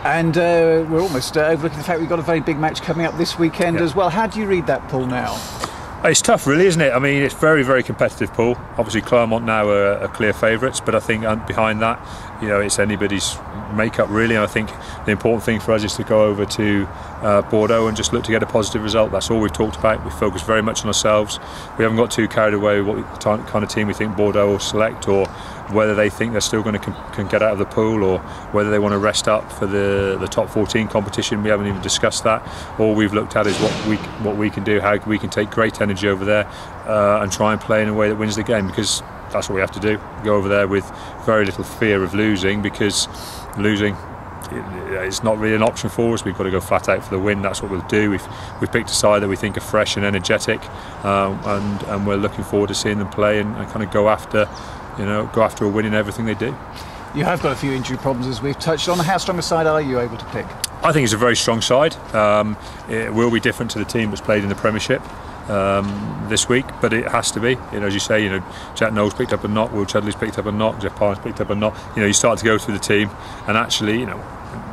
And we're almost overlooking the fact we've got a very big match coming up this weekend as well. How do you read that pool now? It's tough, really, isn't it? I mean, it's very, very competitive pool. Obviously, Clermont now are clear favourites, but I think behind that, it's anybody's make-up, really. And I think the important thing for us is to go over to Bordeaux and just look to get a positive result. That's all we've talked about. We focus very much on ourselves. We haven't got too carried away with what kind of team we think Bordeaux will select, or whether they think they're still going to can get out of the pool, or whether they want to rest up for the top 14 competition. We haven't even discussed that. All we've looked at is what we can do, how we can take great energy over there and try and play in a way that wins the game, because that's what we have to do. Go over there with very little fear of losing, because losing, it's not really an option for us. We've got to go flat out for the win. That's what we'll do. We've picked a side that we think are fresh and energetic, and we're looking forward to seeing them play and kind of go after a win in everything they do. You have got a few injury problems, as we've touched on. How strong a side are you able to pick? I think it's a very strong side. It will be different to the team that's played in the Premiership this week, but it has to be. As you say, Jack Knowles picked up a knock, Will Chudley's picked up a knock, Jeff Parnes picked up a knock. You start to go through the team, and actually,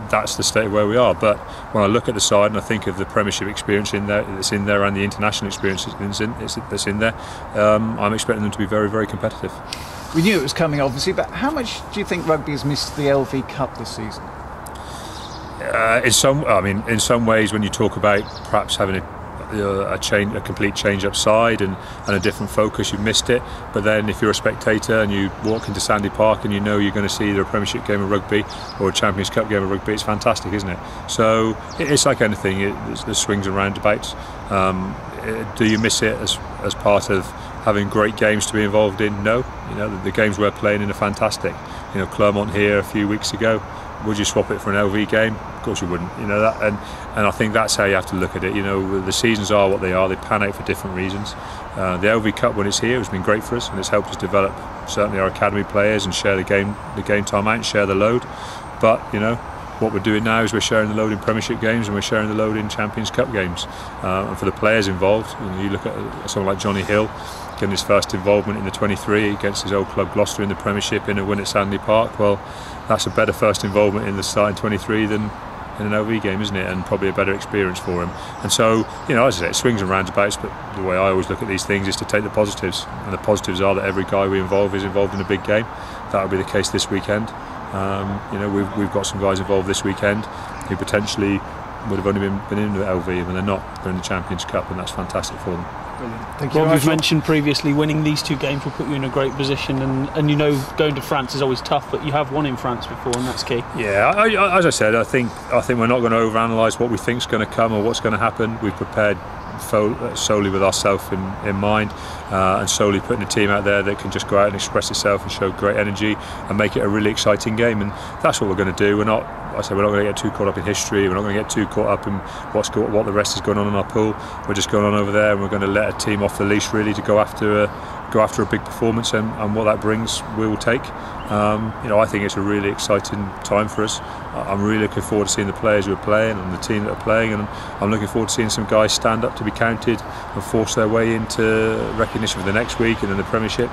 that's the state of where we are. But when I look at the side and I think of the Premiership experience that's in there and the international experience that's in there, I'm expecting them to be very, very competitive. We knew it was coming, obviously, but how much do you think rugby has missed the LV Cup this season? In some ways, when you talk about perhaps having a complete change-up side and a different focus, you've missed it. But then if you're a spectator and you walk into Sandy Park and you're going to see either a Premiership game of rugby or a Champions Cup game of rugby, it's fantastic, isn't it? So it's like anything, there's swings and roundabouts. Do you miss it as part of having great games to be involved in? No. The games we're playing in are fantastic. Clermont here a few weeks ago, would you swap it for an LV game? Of course you wouldn't. That, and I think that's how you have to look at it. The seasons are what they are. They pan out for different reasons. The LV Cup, when it's here, has been great for us, and it's helped us develop certainly our academy players and share the game time out and share the load. But what we're doing now is we're sharing the load in Premiership games and we're sharing the load in Champions Cup games. And for the players involved, you look at someone like Johnny Hill getting his first involvement in the 23 against his old club Gloucester in the Premiership in a win at Sandy Park. Well, that's a better first involvement in the starting 23 than in an LV game, isn't it? And probably a better experience for him. And so, as I say, it swings and roundabouts, but the way I always look at these things is to take the positives. And the positives are that every guy we involve is involved in a big game. That'll be the case this weekend. We've got some guys involved this weekend who potentially would have only been in the LV, and they're not. They're in the Champions Cup, and that's fantastic for them. Brilliant. Thank you. Rob, you've mentioned previously winning these two games will put you in a great position, and going to France is always tough, but you have won in France before, and that's key. Yeah, as I said, I think we're not going to overanalyse what we think's going to come or what's going to happen. We've prepared solely with ourselves in mind, and solely putting a team out there that can just go out and express itself and show great energy and make it a really exciting game. And that's what we're going to do. We're not going to get too caught up in history. We're not going to get too caught up in what the rest is going on in our pool. We're just going on over there and we're going to let a team off the leash, really, to go after a big performance, and what that brings we will take. I think it's a really exciting time for us. I'm really looking forward to seeing the players who are playing and the team that are playing, and I'm looking forward to seeing some guys stand up to be counted and force their way into recognition for the next week and then the Premiership.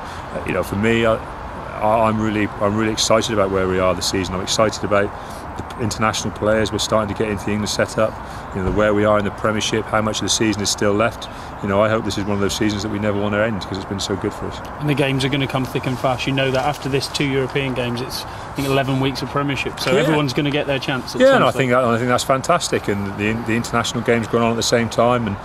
For me, I'm really excited about where we are this season. I'm excited about the international players. We're starting to get into the English setup. Where we are in the Premiership, how much of the season is still left. I hope this is one of those seasons that we never want to end, because it's been so good for us. And the games are going to come thick and fast. That after this 2 European games, it's 11 weeks of Premiership, so everyone's going to get their chance. And I think that's fantastic. And the international games going on at the same time, and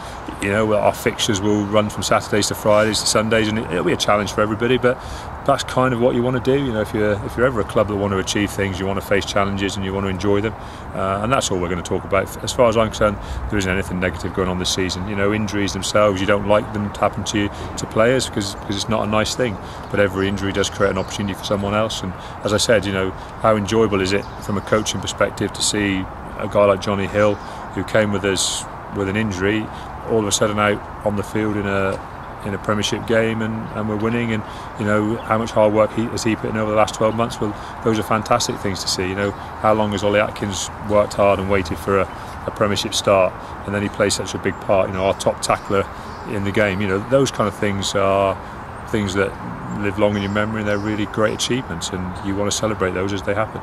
our fixtures will run from Saturdays to Fridays to Sundays, and it'll be a challenge for everybody. But that's kind of what you want to do. If you're ever a club that want to achieve things, you want to face challenges and you want to enjoy them, and that's all we're going to talk about. As far as I'm concerned, there isn't anything negative going on this season. Injuries themselves, you don't like them to happen to players because it's not a nice thing. But every injury does create an opportunity for someone else. And as I said, how enjoyable is it from a coaching perspective to see a guy like Johnny Hill, who came with us with an injury, all of a sudden out on the field in a Premiership game, and we're winning, and how much hard work has he put in over the last 12 months. Well, those are fantastic things to see. How long has Ollie Atkins worked hard and waited for a Premiership start, and then he plays such a big part. Our top tackler in the game. Those kind of things are things that live long in your memory, and they're really great achievements, and you want to celebrate those as they happen.